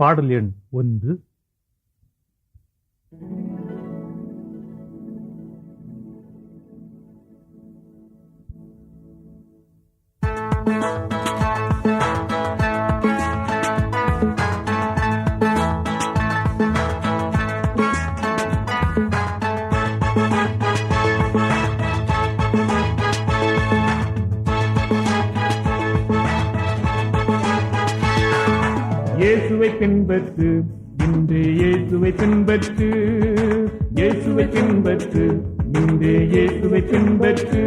பாடல் எண் 1. இயேசுவை பின்பற்று, இன்று இயேசுவை பின்பற்று, இயேசுவை பின்பற்று, இன்று இயேசுவை பின்பற்று.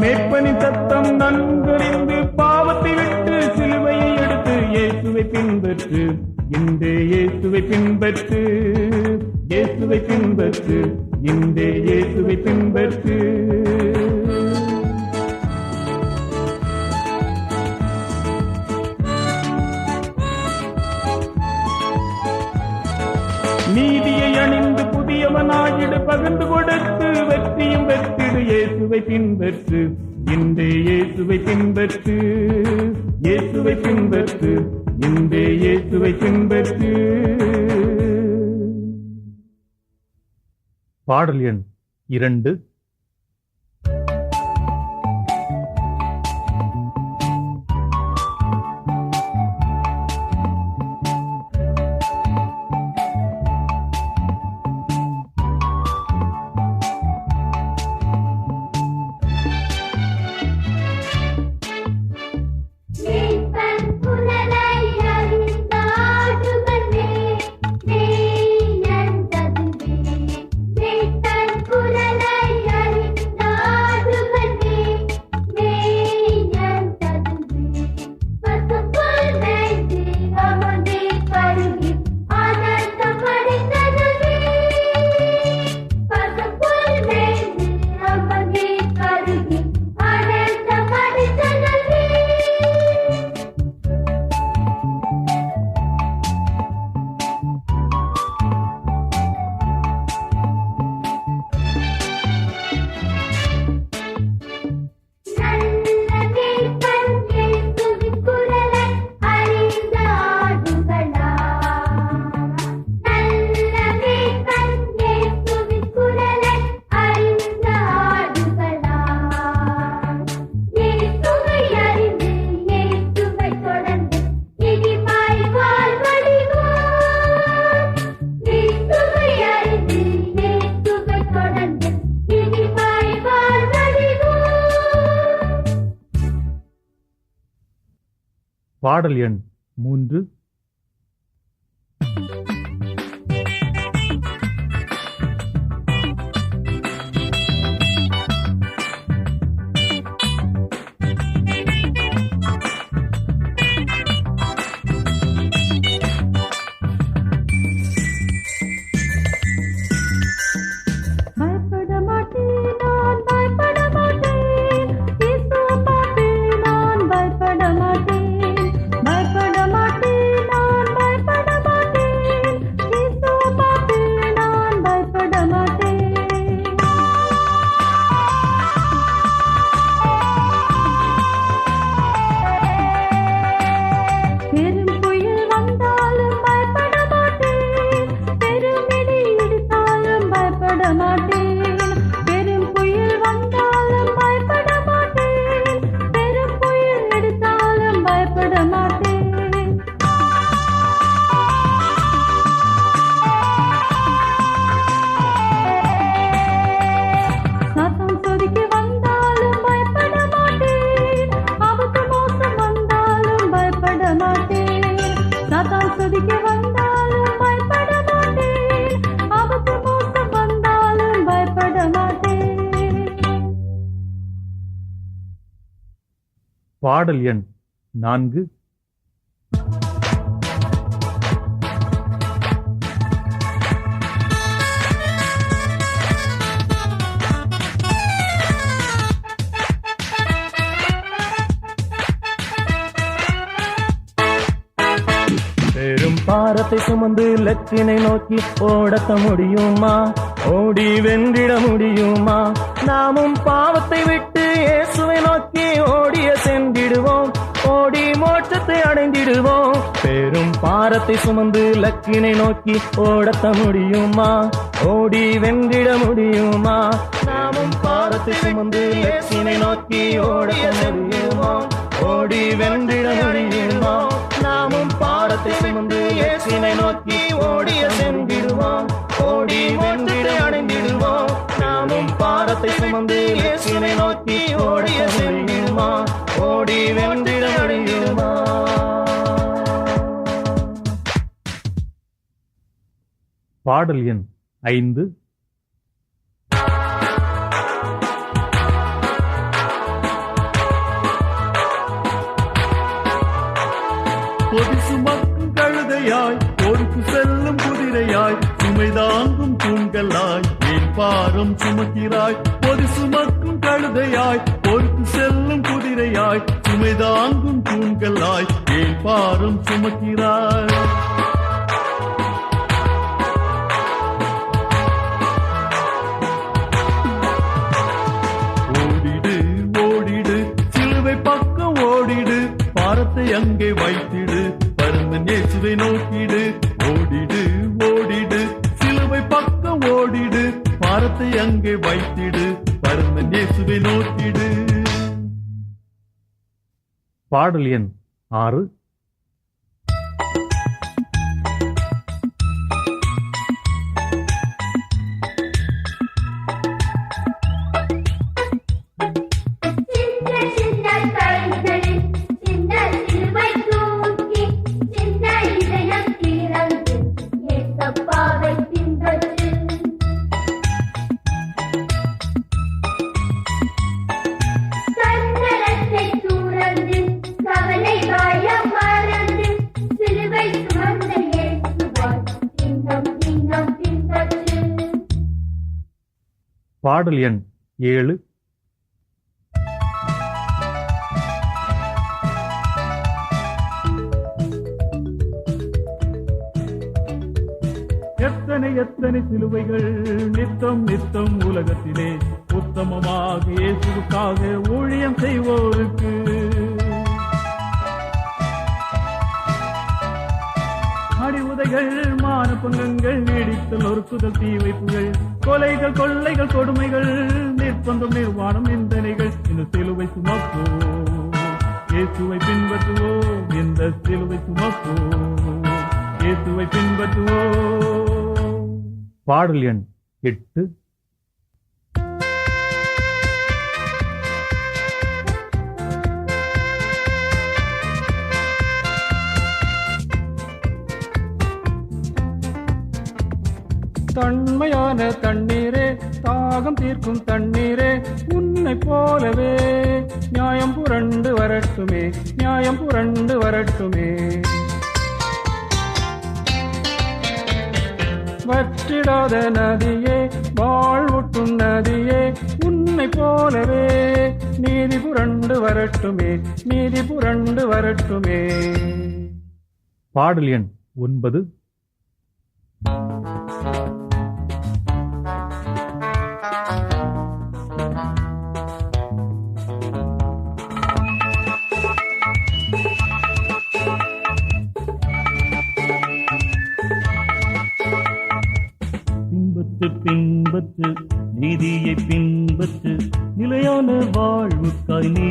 மேற்பனின் சத்தம் நன்கறிந்து பாவத்தை விட்டு சிலுவையை எடுத்து இயேசுவை பின்பற்று, இன்று இயேசுவை பின்பற்று, இயேசுவை பின்பற்று, இன்று இயேசுவை பின்பற்று. நீதியை அணிந்து புதியவனாகிடு, பகிர்ந்து கொடுத்து வெற்றியும் வெற்றிடு. இயேசுவை பின்பற்று, இன்று இயேசுவை பின்பற்று, இயேசுவை பின்பற்று, இன்று இயேசுவை பின்பற்று. பாடல் எண் 2. பாடல் எண் 3. பாடல் எண் 4. பெரும் பாரத்தை பாரத்தை சுமந்து லட்சினை நோக்கி ஓடத்த முடியுமா? ஓடி வென்றிட முடியுமா? நாமும் பாவத்தை விட்டு இயேசுவை நோக்கி ஓடிய சென்றிடுவோம், ஓடி மோட்சத்தை அடைந்திடுவோம். பெரும் பாரத்தை சுமந்து லக்கினை நோக்கி ஓடத்த முடியுமா? ஓடி வென்றிட முடியுமா? நாமும் பாரத்தை சுமந்து லக்கினை நோக்கி ஓடத்த முடியுமா? ஓடி வென்றிட முடியுமா? நாமும் பாரத்தை சுமந்து இயேசுவை நோக்கி ஓடிய சென்றிடுவோம், ஓடி வென்றிட அடைந்திடுவோம். நாமும் பாரத்தை சுமந்து இயேசுவை நோக்கி ஓடிய சென்றிடுமா? ஓடி வென்றிட முடியுமா? பாடல் எண் 5. பொதி சுமக்கும் கழுதையாய், போருக்கு செல்லும் குதிரையாய், சுமை தாங்கும் தூண்களாய் ஏன் பாரம் சுமக்கிறாய்? பொதி சுமக்கும் கழுதையாய், போருக்கு செல்லும் குதிரையாய், சுமை தாங்கும் தூண்களாய் ஏன் பாரம் சுமக்கிறாய்? ஓடிடு ஓடிடு சிலுவை பக்கம் ஓடிடு, பாரத்தை அங்கே வைத்திடு, பரந்தன் இயேசுவை நோக்கிடு. ஓடிடு ஓடிடு சிலுவை பக்கம் ஓடிடு, பாரத்தை அங்கே வைத்திடு, பரந்தன் இயேசுவை நோக்கிடு. பாடல் எண் 6. பாடல் எண் 7. எத்தனை எத்தனை சிலுவைகள் நித்தம் நித்தம் உலகத்திலே, உத்தமமாக இயேசுவுக்காக ஊழியம் செய்வோருக்கு. அடிவுதைகள், மான பங்கங்கள், நீடித்தல், ஒருக்குதல், தீ வைப்புகள், கொலைகள், கொள்ளைகள், கொடுமைகள், நிர்பந்தம், நிர்வாணம், நிந்தனைகள், இந்த சிலுவை சுமப்போம், இயேசுவை பின்பற்றுவோம். இந்த சிலுவை சுமப்போம், இயேசுவை பின்பற்றுவோம். பாடல் எண் 8. தன்மையான தண்ணீரே, தாகம் தீர்க்கும் தண்ணீரே, உன்னை போலவே நியாயம் புரண்டு வரட்டுமே, நியாயம் புரண்டு வரட்டுமே. வற்றிடாத நதியே, வாழ்வூட்டும் நதியே, உன்னை போலவே நீதி புரண்டு வரட்டுமே, நீதி புரண்டு வரட்டுமே. பாடல் எண் 9. பின்பற்று நீதியை பின்பற்று, நிலையான வாழ்வுக்காய் நீ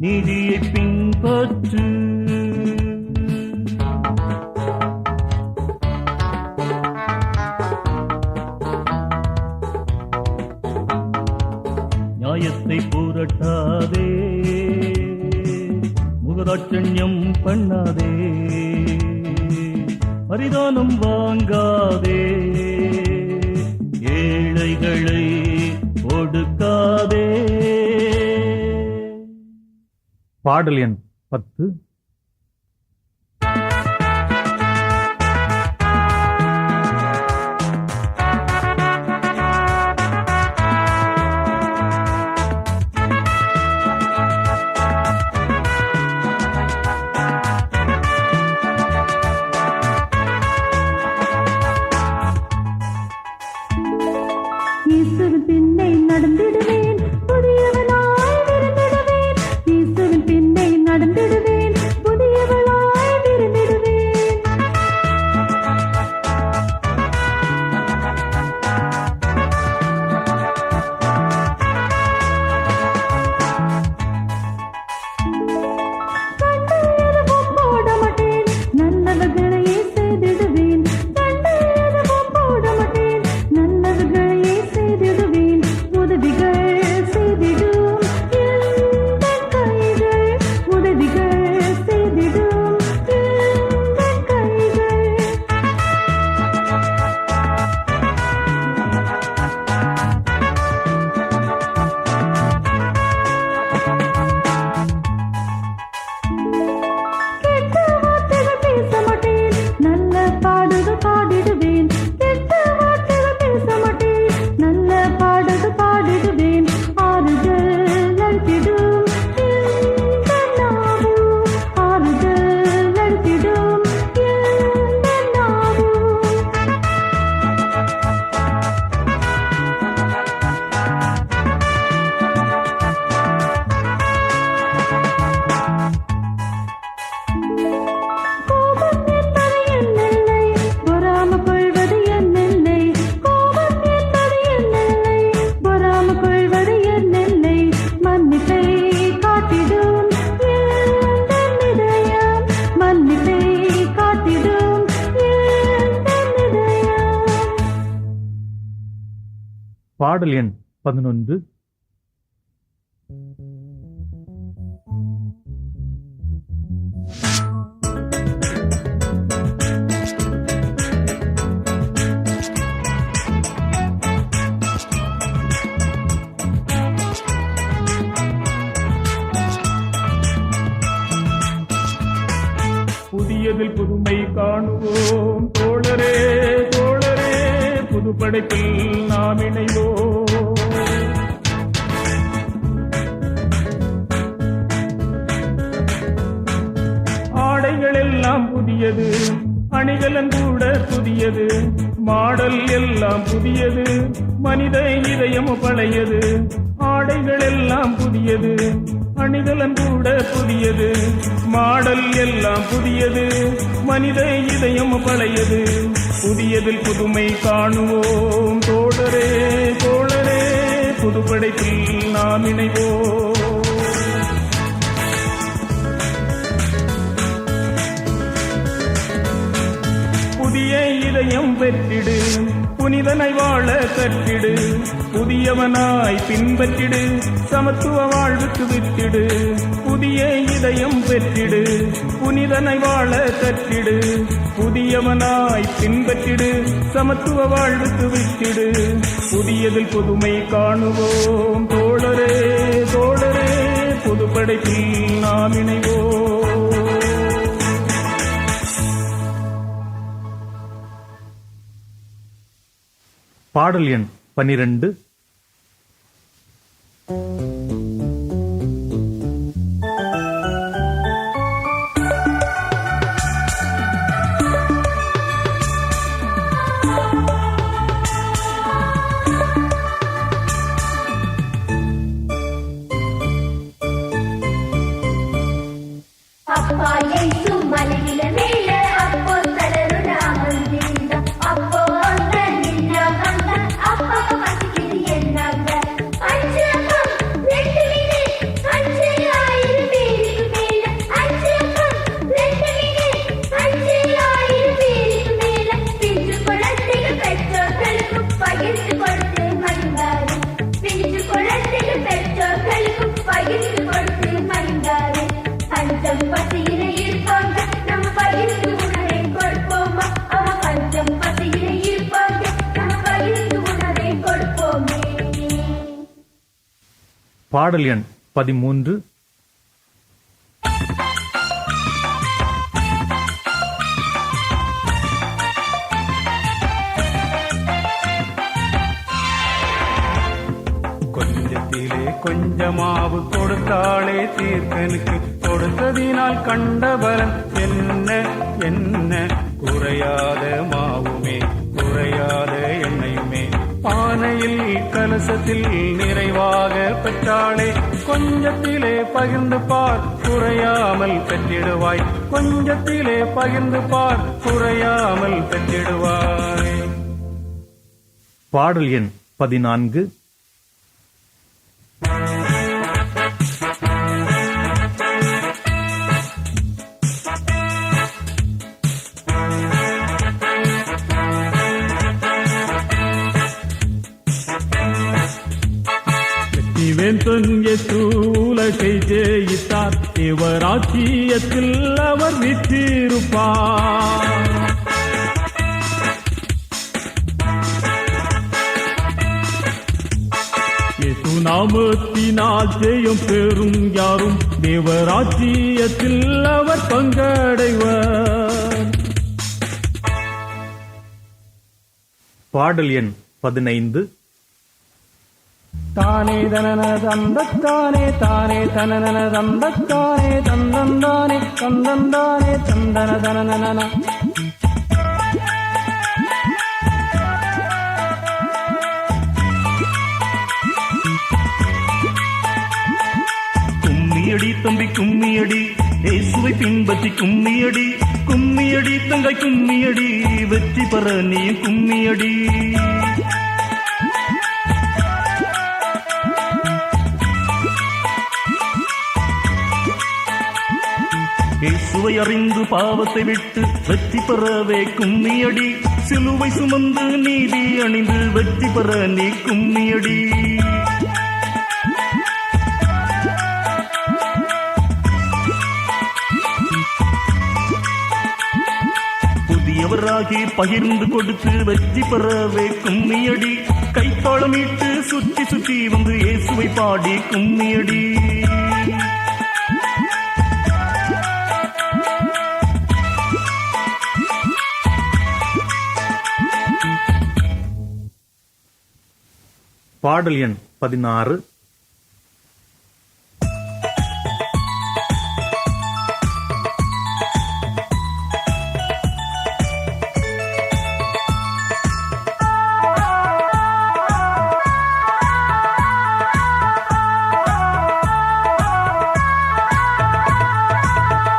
நீதியை பின்பற்று. நியாயத்தை புரட்டாதே, முகதாட்சண்யம் பண்ணாதே, பரிதானம் வாங்காதே, ஏழைகளை ஒடுக்காதே. பாடல் எண் 10. பாடல் எண் 11. புதியதில் புதுமை காணுவோம் தோழரே தோழரே, புது படைப்பில் நாம் இணைவோம். ஆடைகள் எல்லாம் புதியது, அணிகலன் கூட புதியது, மாடல் எல்லாம் புதியது, மனித இதயம் பழையது. ஆடைகள் எல்லாம் புதியது, அணிகலன் கூட புதியது, மாடல் எல்லாம் புதியது, மனித இதயம் பழையது. புதியதில் புதுமை காணுவோம் தோழரே தோழரே, புது படைப்பில் நாம் இணைவோம். புதிய இதயம் பெற்றிடு, புனிதனை வாழ கற்றிடு, புதியவனாய் பின்பற்றிடு, சமத்துவ வாழ்வுக்கு வித்திடு. புதிய இதயம் பெற்றிடு, புனிதனை வாழ கற்றிடு, புதியவனாய் பின்பற்றிடு, சமத்துவ வாழ்வுக்கு வித்திடு. புதியதில் புதுமை காணுவோம் தோழரே தோழரே, புது படைப்பில் நாம் இணைவோம். பாடல் எண் 12. அப்பா యేసు మలిగిల మేల అప్పో తలరుణ మందింద అప్పో అంద నిన్న కంద అప్ప పసికిది ఎన్నగ అంచకం రెట్టిమిని అంచయాయిరు పేరికి మేల అంచకం రెట్టిమిని అంచయాయిరు పేరికి మేల పింజు కొలతిగ పెచ్చోకలకు పగిర్చి కొడితే మరింగారు పింజు కొలతిగ పెచ్చోకలకు పగిర్చి కొడితే మరింగారు பஞ்சம் பசியில இருப்பாங்க நம்ம பகிர்ந்து உணரை கொடுப்போமா அவ பஞ்சம் பசியில இருப்பாங்க நம்ம பகிர்ந்து உணரை கொடுப்போமே. பாடல் எண் 13. கொஞ்சத்திலே கொஞ்சமாவு கொடுத்தாளே தீர்க்கனுக்கு, கொடுத்ததினால் கண்ட பலன் என்ன என்ன, குறையாத மாவுமே குறையாத எண்ணெயுமே, பானையில் கலசத்தில் நிறைவாக பெற்றாளே. கொஞ்சத்திலே பகிர்ந்து பார் குறையாமல் பெற்றிடுவாய், கொஞ்சத்திலே பகிர்ந்து பார் குறையாமல் பெற்றிடுவாய். பாடல் எண் 14. இவன் இயேசு உலகை ஜெயித்தார், இவராட்சியத்தில் அவர் வீற்றிருப்பார். இயேசு நாமத்தினால் ஜெயம் பெறும் யாரும் தேவராட்சியத்தில் அவர் பங்கடைவர். பாடல் எண் 15. தானே தனன தந்தத்தானே தானே தனன தந்தத்தானே தந்தந்தானே தந்தந்தானே தந்தன தனன. கும்மியடி தம்பி கும்மியடி, இயேசுவை பின்பற்றி கும்மியடி, கும்மியடி தங்காய் கும்மியடி, வெற்றி பெற நீ கும்மியடி. இயேசுவை அறிந்து பாவத்தை விட்டு வெற்றி பெறவே கும்மியடி, சிலுவை சுமந்து நீதி அணிந்து வெற்றி பெற நீ கும்மியடி. புதியவராகி பகிர்ந்து கொடுத்து வெற்றி பெறவே கும்மியடி. கைத்தாளமிட்டு சுற்றி சுற்றி வந்து இயேசுவை பாடி கும்மியடி. பாடல் எண் 16.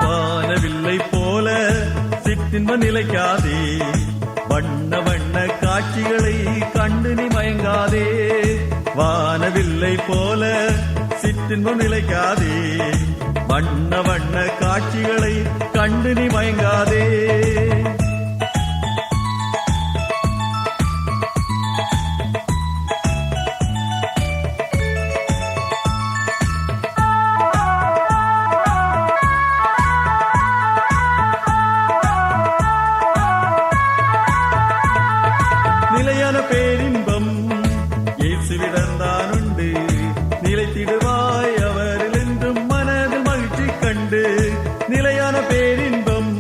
வானவில்லை போல சிற்றின்ப நிலைக்காதே, வண்ண வண்ண காட்சிகளை கண்டு நீ மயங்காதே. வானவில்லை போல சிற்றின்பம் நிலைக்காதே, வண்ண வண்ண காட்சிகளை கண்டு நீ மயங்காதே. நிலையான பேரின்பம் இயேசுவிடம்தான் உண்டு, நிலைத்திடுவாய் அவரில் என்றும் மனதில் மகிழ்ச்சி கண்டு. நிலையான பேரின்பம்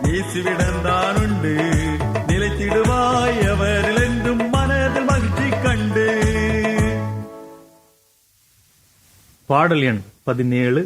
இயேசுவிடம்தான் உண்டு, நிலைத்திடுவாய் அவரில் என்றும் மனதில் மகிழ்ச்சி கண்டு. பாடல் எண் 17.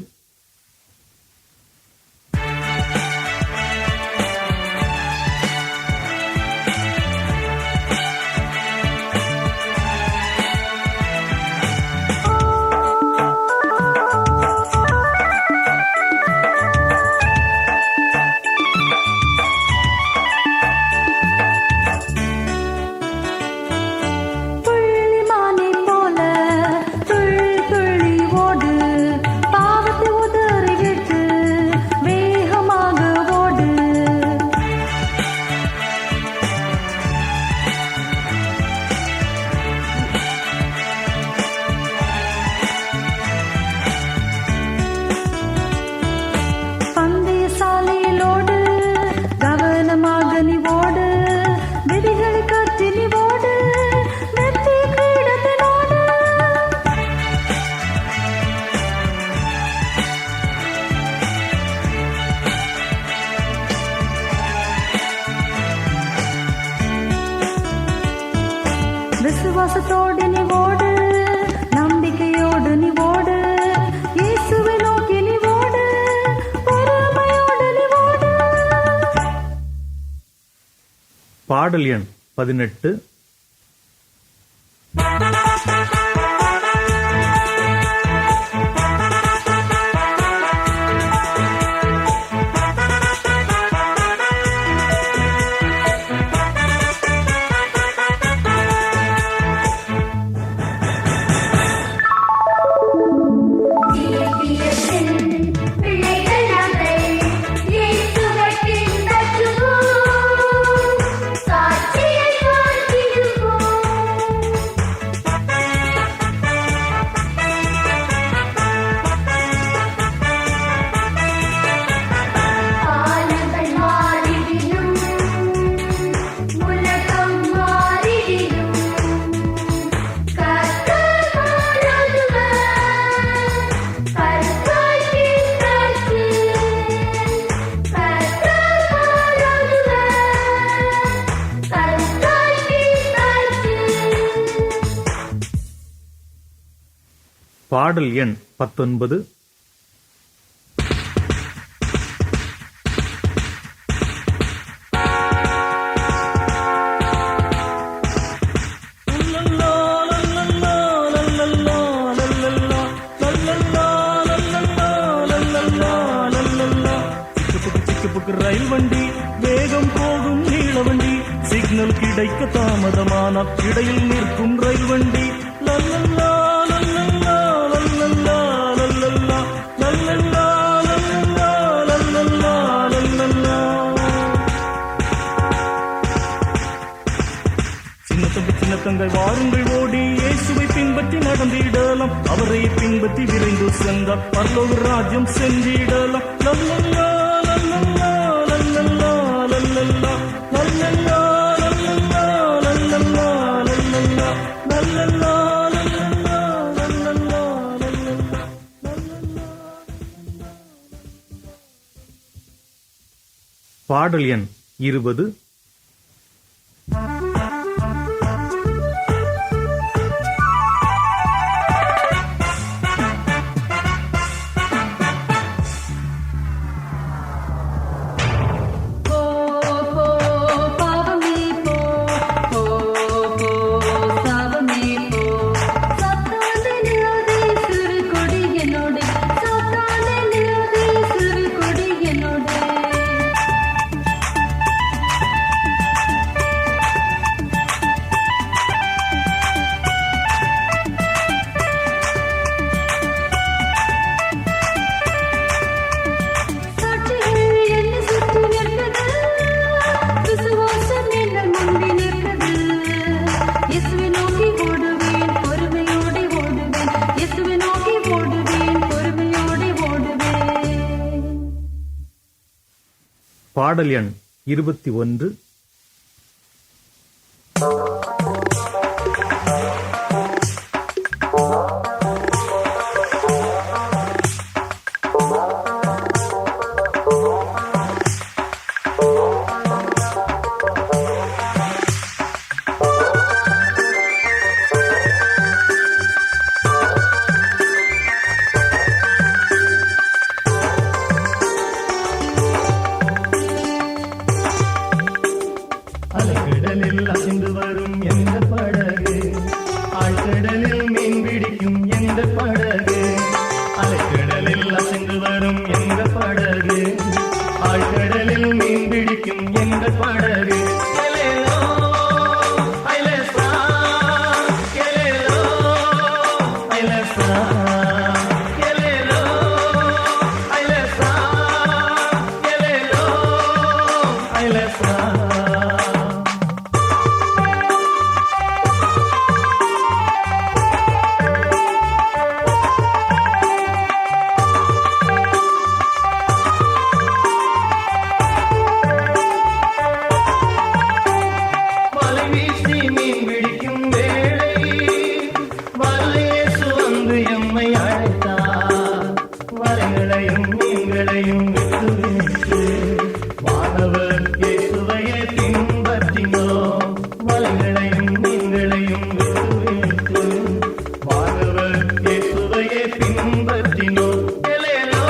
விசுவாசத்தோடு நீ ஓடு, நம்பிக்கையோடு நீ ஓடு, இயேசுவை நோக்கி நீ ஓடு, பொறுமையோடு நீ ஓடு. பாடல் எண் 18. பாடல் எண் 19. ரயில் வண்டி வேகம் போகும் நீள வண்டி, சிக்னல் கிடைக்க தாமதமான இடையில் நிற்கும் ரயில் வண்டி. லல்லல்லா லல்லல்லா லல்லல்லா லல்லல்லா லல்லல்லா லல்லல்லா லல்லல்லா லல்லல்லா. தங்கை வாருங்கள் ஓடி இயேசுவை பின்பற்றி நடந்திடலாம். அவரை பின்பற்றி விரைந்து சென்றால் பரலோக ராஜ்யம் சென்றிடலாம். லல்லல்லா லல்லல்லா லல்லல்லா லல்லல்லா லல்லல்லா லல்லல்லா லல்லல்லா லல்லல்லா லல்லல்லா லல்லல்லா லல்லல்லா லல்லல்லா. பாடல் எண் 20. போ போ பாவமே போ போ போ சாவமே போ சாத்தானே நில்லாதே சிறு கொடி என்னோட சாத்தானே நில்லாதே சிறு கொடி என்னோட சாட்சிகள் என்னை சுற்றி நிற்குது விசுவாசம் எங்கள் முன்பி நிற்குது இயேசுவை நோக்கி ஓடுவேன் பொறுமையோடு ஓடுவேன் இயேசுவை நோக்கி ஓடுவேன் பொறுமையோடு ஓடுவேன். பாடல் எண் 21. அலைக்கடலில் அசைந்து வரும் எந்த படகு, ஆழ்கடலில் மீன் பிடிக்கும் எந்த படகு. அலைக்கடலில் அசைந்து வரும் எந்த படகு, ஆழ்கடலில் மீன் பிடிக்கும் எந்த படகு. எலேலோ, ஐலேசா, எலேலோ, ஐலேசா, எலேலோ, ஐலேசா, எலேலோ, ஐலேசா. வலை வீசி மீன் பிடிக்கும் வேளை, வலையேசு வந்து எம்மை அழைத்தார். வலைகளையும் மீன்களையும் விட்டு விட்டு வானவர் இயேசுவையே பின்பற்றினோம். வலைகளையும் மீன்களையும் விட்டு விட்டு வானவர் இயேசுவையே பின்பற்றினோம். எலேலோ,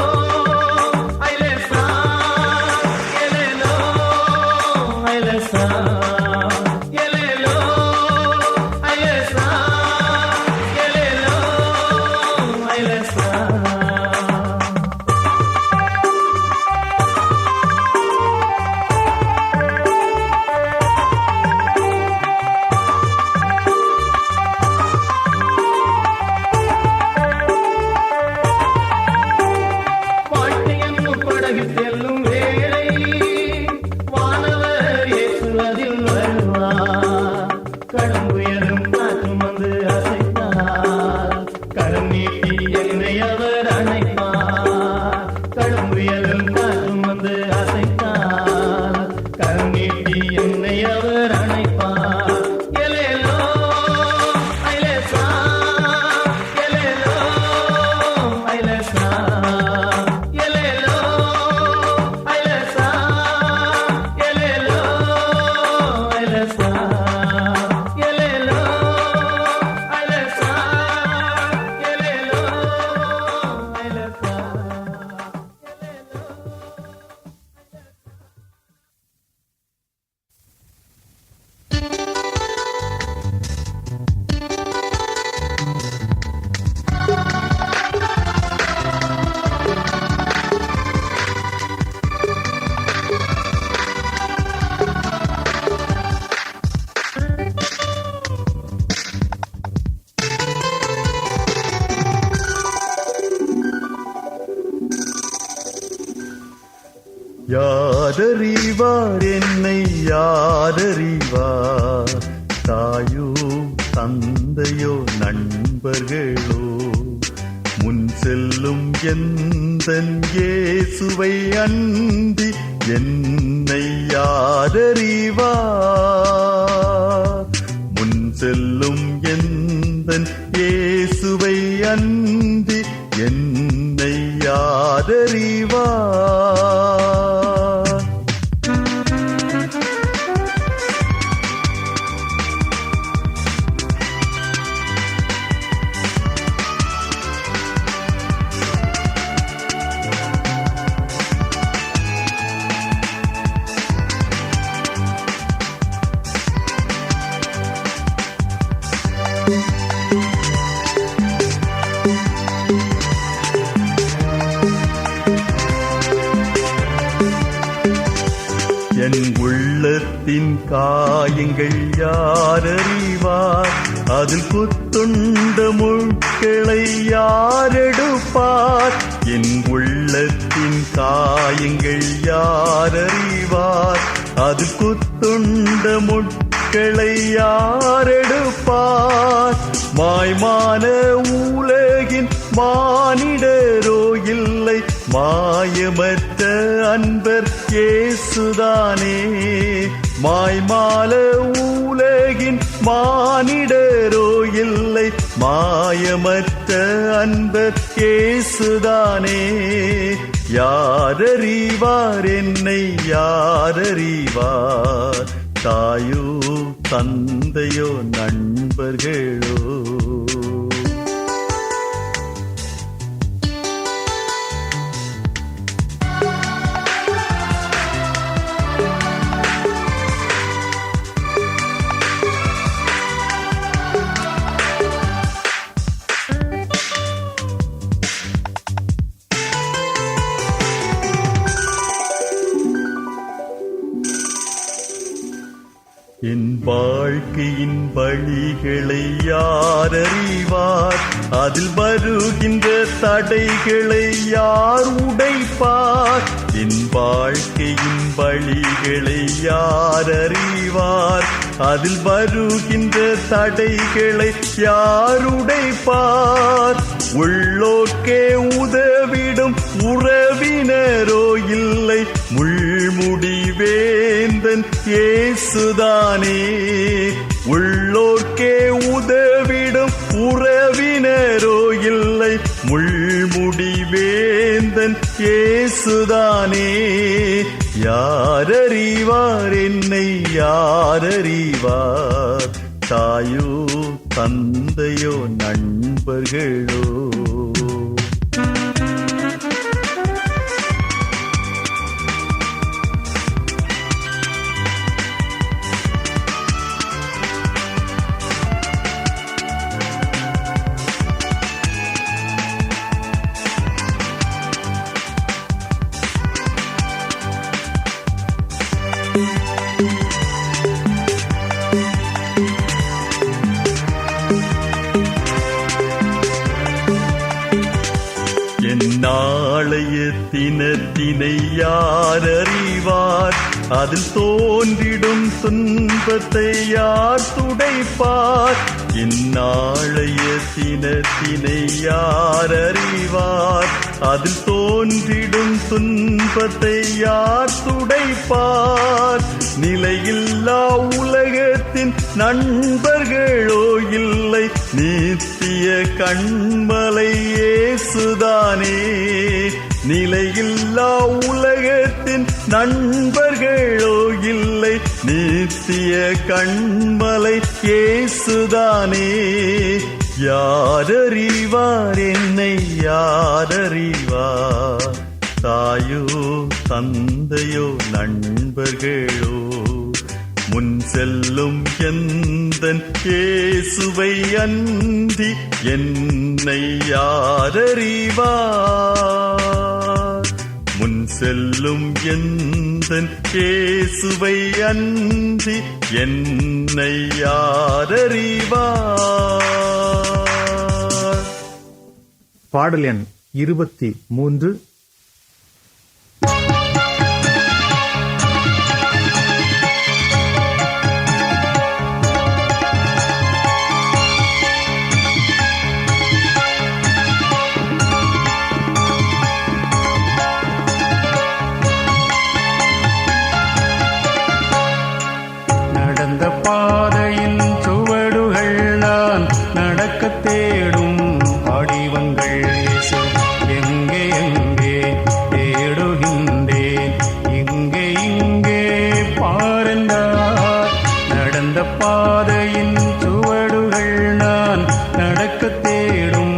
ஐலேசா, எலேலோ, ஐலேசா, எலேலோ, ஐலேசா, எலேலோ, ஐலேசா. வாழ்க்கையின் படகு செல்லும் வேளை, வானவர் இயேசு அதில் வருவார். கடும் புயலும் காற்றும் வந்து அசைத்தார். கரம் நீட்டி என்னை அவர் அணைப்பார். கடும் புயலும் காற்றும் வந்து அசைத்தார். கரம் நீட்டி என்னை அவர் அணைப்பார். எலேலோ, ஐலேசா, எலேலோ, ஐலேசா, எலேலோ, ஐலேசா, எலேலோ, ஐலேசா, எலேலோ, ஐலேசா, எலேலோ, ஐலேசா. யாரறிவார் என்னை யாரறிவார் தாயும் தந்தையோ நண்பர்களோ, முன் செல்லும் எந்தன் இயேசுவை அன்றி என்னை யாரறிவார்? முன் செல்லும் எந்தன் இயேசுவை அன்றி என்னை யாரறிவார்? என் உள்ளத்தின் காயங்கள் யாரறிவார்? அதில் குத்துண்ட முட்களை யாரெடுப்பார்? என் உள்ளத்தின் காயங்கள் யாரறிவார்? அதில் குத்துண்ட முட்களை யாரெடுப்பார்? மாய்மான உலகின் மானிடரோ இல்லை, மாயமற்ற அன்பர் இயேசுதானே. மாய்மால உலகின் மானிடரோ இல்லை, மாயமற்ற அன்பர் இயேசுதானே. யாரறிவார் என்னை யாரறிவார்? தாயோ தந்தையோ நண்பர்களோ. என் வாழ்க்கையின் வழிகளை யாரறிவார்? அதில் வருகின்ற தடைகளை யார் உடைப்பார்? என் வாழ்க்கையின் வழிகளை யாரறிவார்? அதில் வருகின்ற தடைகளை யார் உடைப்பார்? உள்ளோர்க்கே உதவிடும் உறவினரோ இல்லை, முள்முடி வேந்தன் இயேசுதானே. உள்ளோர்க்கே உதவிடும் உறவினரோ இல்லை, முள்முடி வேந்தன் இயேசுதானே. யாரறிவார் என்னை யாரறிவார்? தாயோ தந்தையோ நண்பர்களோ. என் நாளைய தினத்தினை யாரறிவார்? அதில் தோன்றிடும் துன்பத்தை யார் துடைப்பார்? என் நாளைய தினத்தினை யாரறிவார்? அதில் தோன்றிடும் துன்பத்தை யார் துடைப்பார்? நிலையில்லா உலகத்தின் நண்பர்களோ இல்லை, நித்திய கண்மலை இயேசுதானே. நிலையில்லா உலகத்தின் நண்பர்களோ இல்லை, நித்திய கண்மலை இயேசுதானே. யாரறிவார் என்னை யாரறிவார்? தாயோ தந்தையோ நண்பர்களோ, முன் செல்லும் எந்தன் இயேசுவை அன்றி என்னை யாரறிவார்? முன் செல்லும் எந்தன் இயேசுவை அன்றி என்னை யாரறிவார்? பாடல் எண் 23. நடக்க தேடும் படிவங்கள் இயேசு எங்கே எங்கே தேடுகின்றேன் இங்கே இங்கே பாருந்தார் நடந்த பாதையின் சுவடுகள் நான் நடக்க தேடும்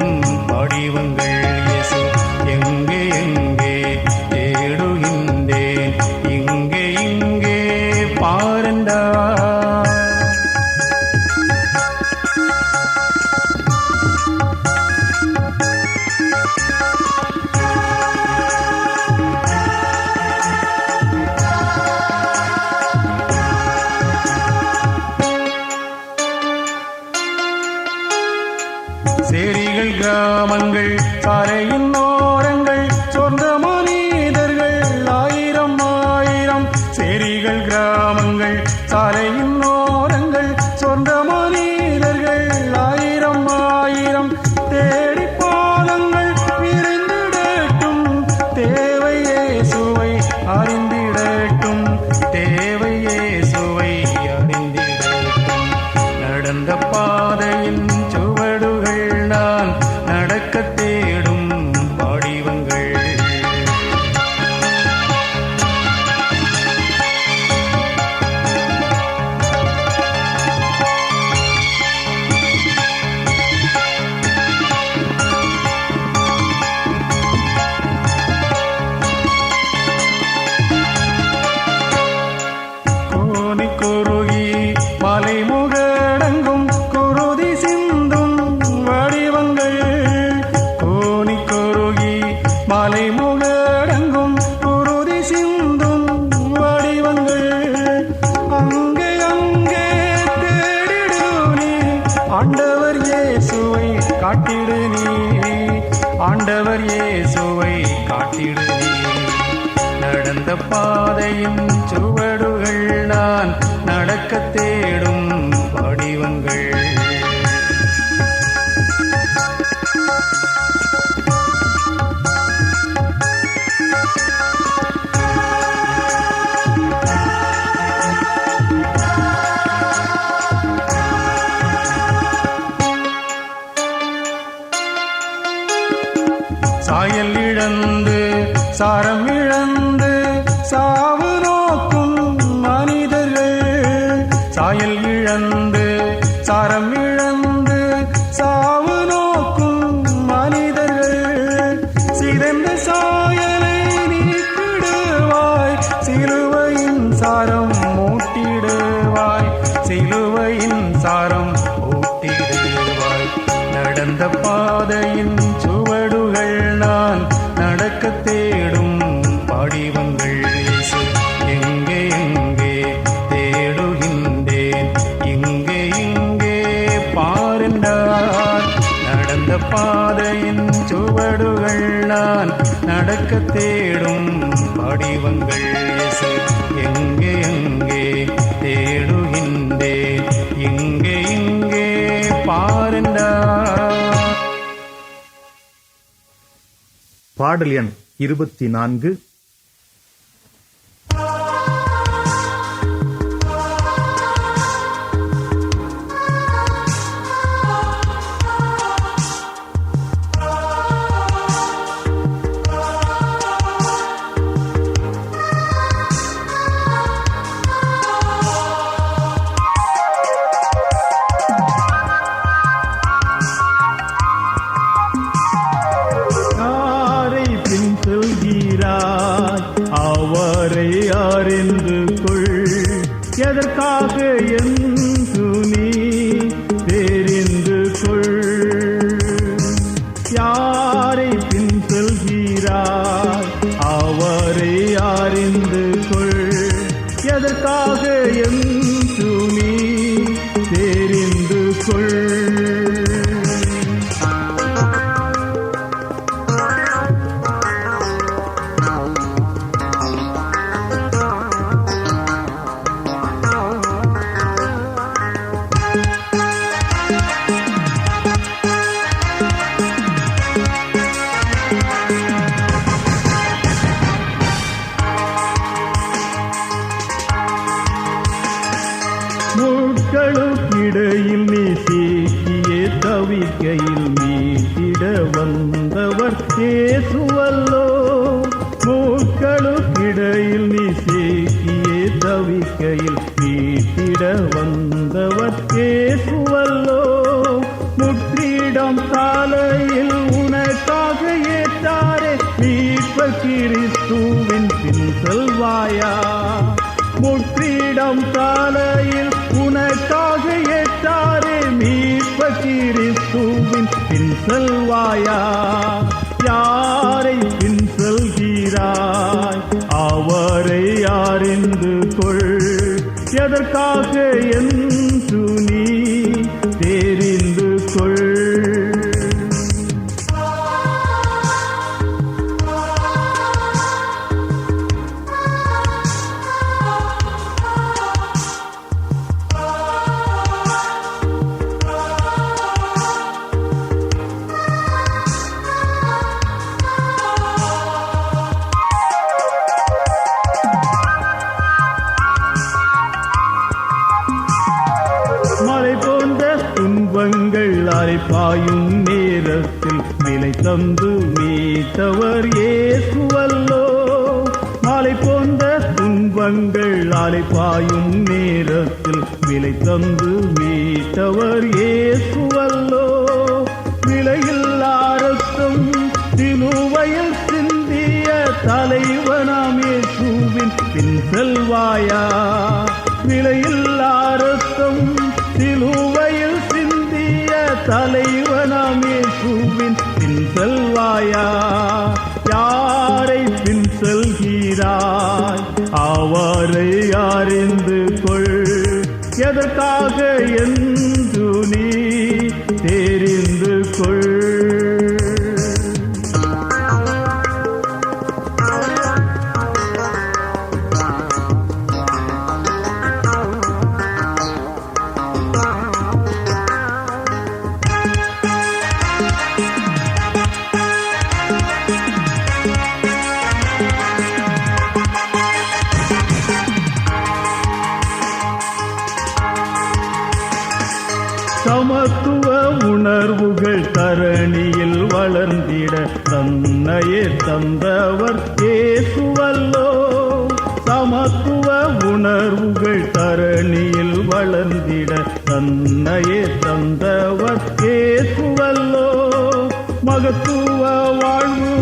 படிவங்கள் இயேசு எங்கே எங்கே தேடுகின்றேன் இங்கே இங்கே பாருந்தார் சேரிகள் கிராமங்கள் சாலையின் ஓரங்கள் சொந்த மனிதர்கள் ஆயிரம் ஆயிரம் சேரிகள் கிராமங்கள் சாலையின் ஓரங்கள் சொந்த மனிதர்கள் ஆயிரம் ஆயிரம் தேடி பாதங்கள் விரைந்திடட்டும் தேவையே சுவை அறிந்திடட்டும் தேவையே சுவை அறிந்திடட்டும் நடந்த பாதையின் சுவடுகள் நான் நடக்க தேடும் படிவங்கள் கோனி குறுகி மலைமுகடங்கும் குருதி சிந்தும் வடிவங்கள் கோனி குறுகி மலைமுகடங்கும் குருதி சிந்தும் வடிவங்கள் அங்கே அங்கே தேடிடு நீ ஆண்டவர் இயேசுவை காட்டிடு நீ ஆண்டவர் இயேசுவை காட்டிடு நீ நடந்த பாதையின் சுவடுகள் நான் நடக்க தேடும் படிவங்கள் சாயல் இழந்து சாரம் இழந்து சாவு நோக்கும் மனிதர்கள் சாயல் இழந்து சாரம் இழந்து சாவு நோக்கும் மனிதர்கள் சிறந்த சாயலை நீக்கிடுவாய் சிலுவையின் சாரம் மூட்டிடுவாய் சிலுவையின் சாரம் ஊட்டிடுவாய் நடந்த பாதையின் சுவடுகள் நான் நடக்க தேடும் படிவங்கள் இயேசு எங்கே எங்கே தேடுகின்றேன் இங்கே இங்கே பாருந்தார் நடந்த பாதையின் சுவடுகள் நான் நடக்க தேடும் படிவங்கள் இயேசு எங்கே எங்கே தேடுகின்றேன் இங்கே இங்கே பாருந்தார் பாடல் எண் 24. அவரை அறிந்து கொள் எதற்காக என்று நீ தெரிந்து கொள் யாரை பின் செல்கிறாய் அவரை அறிந்து கொள் எதற்காக என்று நீ தெரிந்து கொள் முட்களுக்கிடையில் நீ சீக்கிய தவிக்கையில் மீட்டிட வந்தவர் இயேசுவல்லோ. மூக்களுக்கிடையில் நீ சேக்கியே தவிக்கையில் மீட்டிட வந்தவர் இயேசுவல்லோ. முற்றிடம் சாலையில் உனக்காக ஏற்றாரே மீட்பர் கிறிஸ்துவின் பின் செல்வாயா. முற்றிடம் சாலையில் உனக்காக ஏற்றாரே மீட்பர் கிறிஸ்துவின் பின் செல்வாயா. யாரை பின் செல்கிறாய் அவரை அறிந்து கொள். எதற்காக என்று நீ தெரிந்து கொள். மலை போன்ற துன்பங்கள் அலைப்பாயும் நேரத்தில் விலை தந்து மீட்டவர் இயேசுவல்லோ. மலை போன்ற துன்பங்கள் அலைப்பாயும் நேரத்தில் விலை தந்து மீட்டவர் இயேசுவல்லோ. விலையில்லா ரத்தம் சிலுவையில் சிந்திய தலைவனாம் இயேசுவின் பின் செல்வாயா. விலையில்லா ரத்தம் சிலுவையில் சிந்திய தலைவனாம் இயேசுவின் பின் செல்வாயா. யாரை பின் செல்கிறாய் அவரை அறிந்து கொள். எதற்காக என்று நீ தெரிந்து கொள். சமத்துவ உணர்வுகள் தரணியில் வளர்ந்திட தன்னையே தந்தவர் இயேசுவல்லோ. சமத்துவ உணர்வுகள் தரணியில் வளர்ந்திட தன்னையே தந்தவர் இயேசுவல்லோ. மகத்துவ வாழ்வு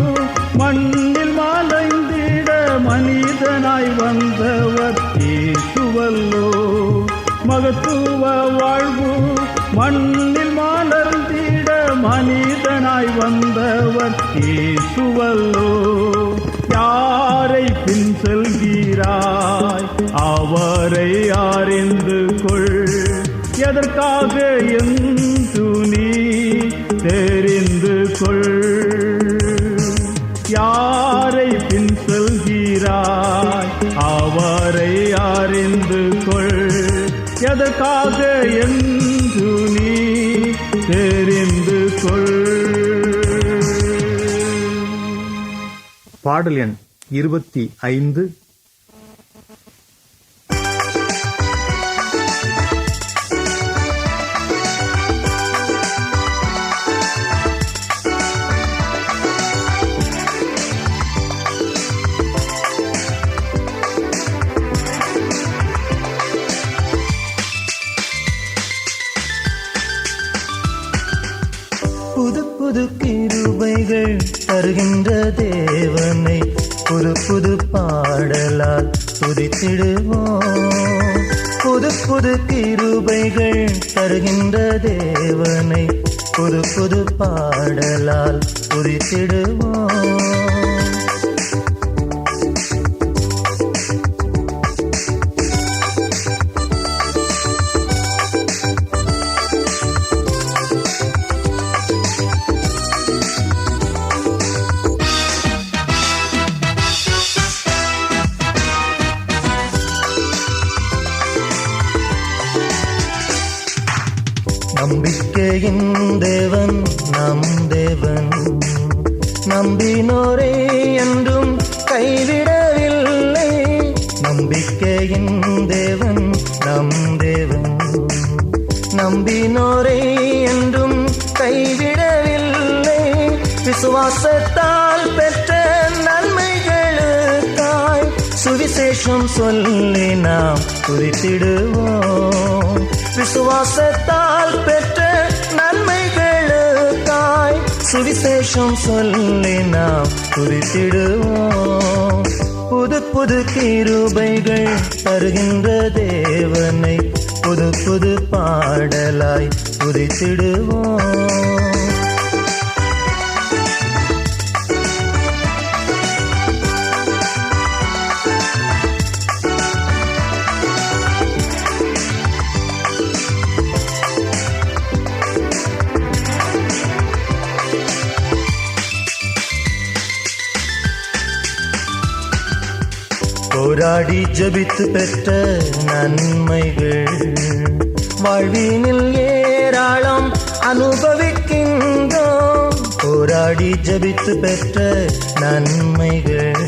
மண்ணில் மலைந்திட மனிதனாய் வந்தவர் இயேசுவல்லோ. மகத்துவ வாழ்வு மண்ணில் மலர்ந்திட மனிதனாய் வந்தவர் இயேசுவல்லோ. யாரை பின் செல்கிறாய் அவரை அறிந்து கொள். எதற்காக என்று நீ தெரிந்து கொள். யாரை பின் செல்கிறாய் அவரை அறிந்து கொள். எதற்காக என்று நீ தெரிந்து கொள். பாடல் எண் 25. புது புது கிருபைகள் தருகின்ற தேவனை புது புது பாடலால் துதித்திடுவோம். புது புது கிருபைகள் தருகின்ற தேவனை புது புது பாடலால் துதித்திடுவோம். நம்பிக்கையின் தேவன் நம் தேவன், நம்பினோரே என்றும் கைவிடவில்லை. நம்பிக்கையின் தேவன் நம் தேவன், நம்பினோரே என்றும் விசுவாசத்தால் பெற்ற நன்மைகளுக்காய் சுவிசேஷம் சொல்லி நாம் துதித்திடுவோம். விசுவாசத்தால் பெற்ற நன்மைகளுக்காய் சுவிசேஷம் சொல்லி நாம் துதித்திடுவோம். புது புது கிருபைகள் தருகின்ற தேவனை புது புது பாடலாய் துதித்திடுவோம். போராடி ஜபித்து பெற்ற நன்மைகள் வாழ்வினில் ஏராளம் அனுபவிக்கின்றோம். போராடி ஜபித்து பெற்ற நன்மைகள்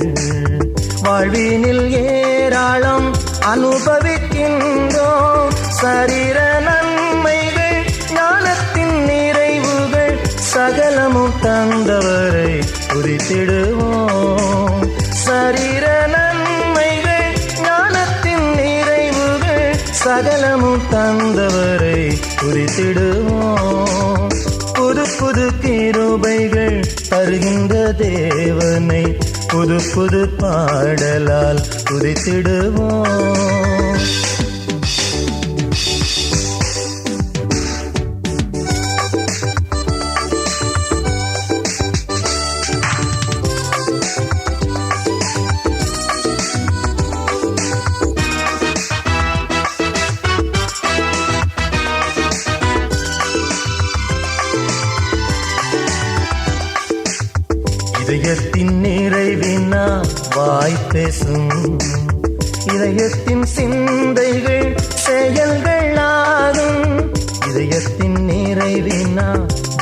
வாழ்வினில் ஏராளம் அனுபவிக்கின்றோம். சரீர நன்மைகள் ஞானத்தின் நிறைவுகள் சகலமும் தந்தவரை துதித்திடுவோம். சரீர நன்மைகள் ஞானத்தின் நிறைவுகள் சகலமும் தந்தவரை துதித்திடுவோம். புது புது கிருபைகள் தருகின்ற தேவனை புது புது பாடலால் துதித்திடுவோம். இதயத்தின் நிறைவினா வாய் பேசும், இதயத்தின் சிந்தைகள் செயல்கள் ஆகும். இதயத்தின் நிறைவினா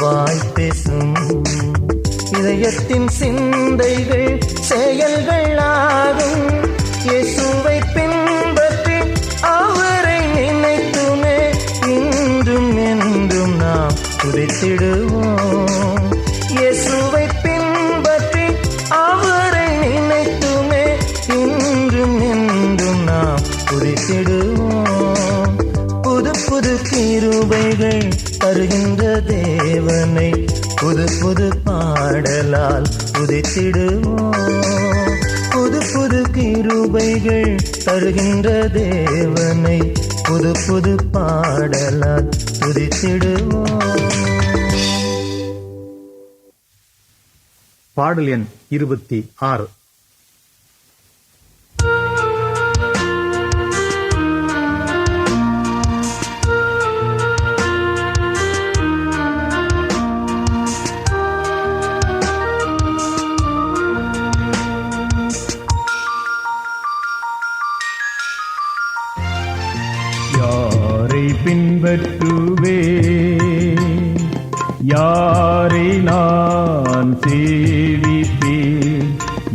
வாய் பேசும், இதயத்தின் சிந்தைகள் செயல்கள் ஆகும். இயேசுவை பின்பற்றி அவரை நினைத்துமே இன்றும் என்றும் நாம் துதித்திடுவோம். இயேசுவை பின்பற்றி அவரை நினைத்துமே இன்றும் என்றும் நாம் துதித்திடுவோம். புது புது கிருபைகள் தருகின்ற தேவனை புது புது பாடலால் துதித்திடுவோம். புது புது கிருபைகள் தருகின்ற தேவனை புது புது பாடலால் துதித்திடுவோம். பாடல் எண் 26. யாரை பின்பற்றுவே, யாரை நான் சேவிப்பேன்,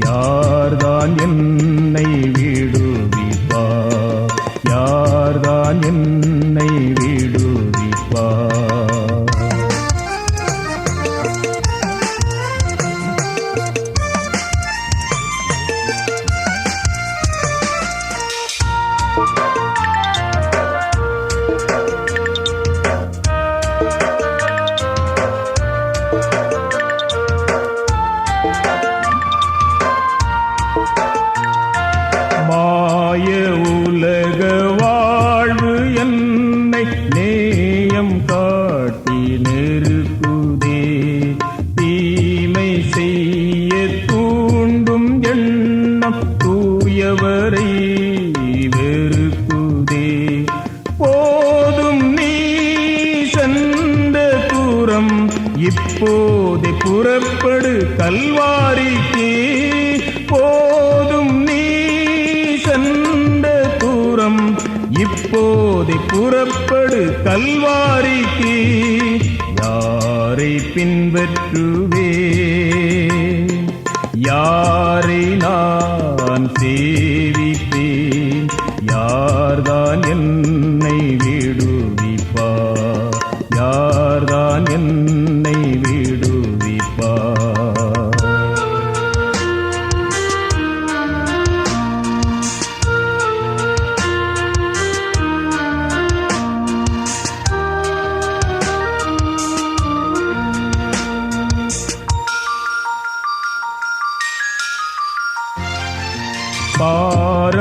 யார்தான் என்னை விடுவிப்பார், யார்தான் என்னை விடுவிப்பார். மாய உலக வாழ்வு என்னை நேயம் காட்டி நெருக்குதே, தீமை செய்ய தூண்டும் எண்ணம் தூயவரை வெறுக்குதே. போதும் நீ சென்ற தூரம், இப்போதே புறப்படு கல்வாரிக்கே. போதும் நீ சென்ற தூரம், இப்போதே புறப்படு கல்வாரிக்கு. யாரை பின்பற்றுவே, யாரை நான் சேவிப்பேன், யார்தான் என்னை விடுவிப்பார், யார்தான் என்னை விடுவிப்பார்.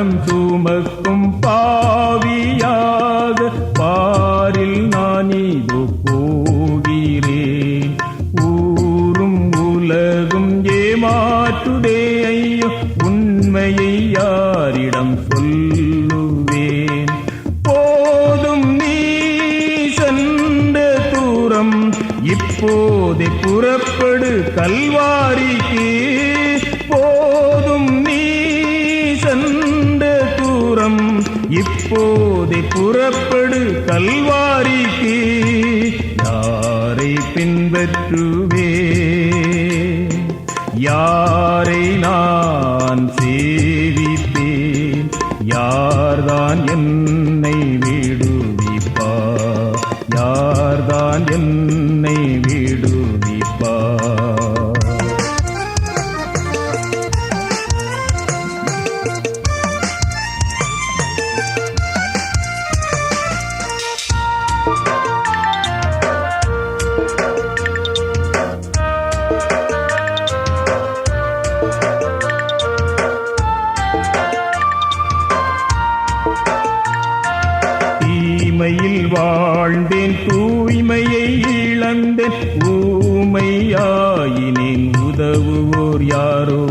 பாரம் சுமக்கும் பாவியாக பாரில் நான் இதோ போகிறேன். ஊரும் உலகும் ஏமாற்றுதே ஐயோ, உண்மையை யாரிடம் சொல்லுவேன்? போதும் நீ சென்ற தூரம், இப்போதே புறப்படு கல்வாரிக்கு. போதும் நீ சென்ற தூரம், இப்போதே புறப்படு கல்வாரிக்கு. யாரை பின்பற்றுவே, யாரை நான் சேவிப்பேன்? யார்தான் என்னை விடுவிப்பார்? யார்தான் என்னை விடுவிப்பார்? தீமையில் வாழ்ந்தேன், தூய்மையை இழந்தேன், ஊமையாயினேன், உதவுவோர் யாரோ?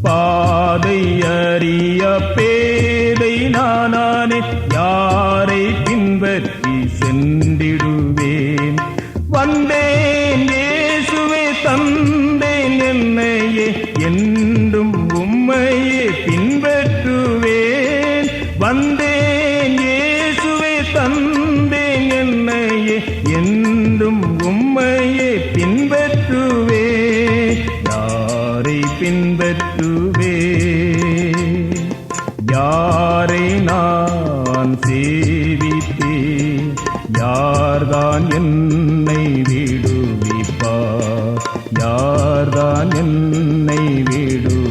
பாதை அறிய பேதை நானானே, யாரை பின்பற்றி சென்றிடுவேன்? வந்தேன் இயேசுவே, தந்தேன் என்னையே, என்றும் உம்மையே பின்பற்றுவேன். வந்தேன் இயேசுவே, தந்தேன் என்னையே, என்றும் உம்மையே பின்பற்றுவேன். யாரை பின்பற்றுவேன்? யாரை நான் சேவிப்பேன்? யார்தான் என்னை விடுவிப்பார்? யார்தான் என்னை விடு